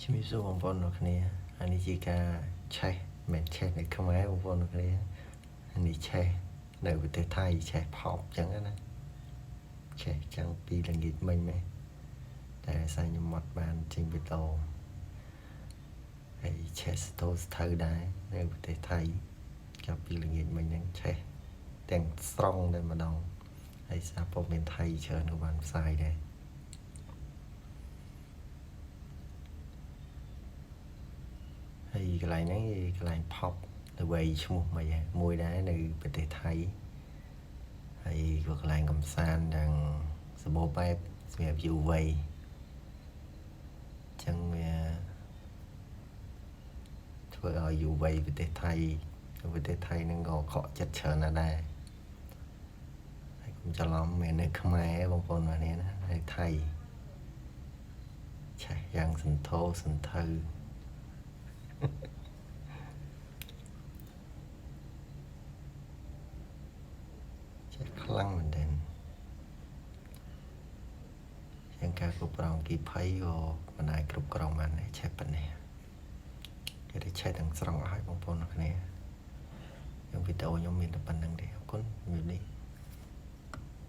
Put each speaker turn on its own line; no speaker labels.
ជំរាបសួរបងប្អូនទាំងគ្នាអានេះជាការឆេះមិនឆេះនៅខ្មែរបងប្អូនទាំងគ្នាអានេះឆេះនៅប្រទេសថៃឆេះផប់ចឹងណាឆេះចឹងពីល្ងាចមិញមែនតែសាញខ្ញុំមកបានចេញវីដេអូហើយឆេះស្ទោស្ថៅដែរនៅប្រទេសថៃចាប់ពីល្ងាចមិញហ្នឹងឆេះទាំងស្រង់តែម្ដងហើយសារព័ត៌មានថៃច្រើនក៏បានផ្សាយដែរហើយកន្លែងហ្នឹងគឺកន្លែងផប់ទៅវ័យឈ្មោះមិនហ៎មួយដែរនៅប្រទេសថៃហើយក៏កន្លែងកំសាន្តទាំងសម្បូរបែបសម្រាប់យុវវ័យចឹងវាធ្វើឲ្យយុវវ័យប្រទេសថៃហ្នឹងក៏ខកចិត្តច្រើនណាស់ដែរហើយកុំច្រឡំមិននៅខ្មែរបងប្អូនបងប្អូនណានៅថៃឆេះយ៉ាងសន្ធោសន្ធៅចេះខ្លាំងមែនទែនយ៉ាងការគ្រប់គ្រងគីភ័យក៏មិនអាចគ្រប់គ្រងបានដែរឆេះប៉ុណ្ណេះគេได้ឆេះទាំងស្រុងអស់ហើយបងប្អូនគ្នាយ៉ាងវីដេអូខ្ញុំមានតែប៉ុណ្្នឹងទេអរគុណជំរាបលា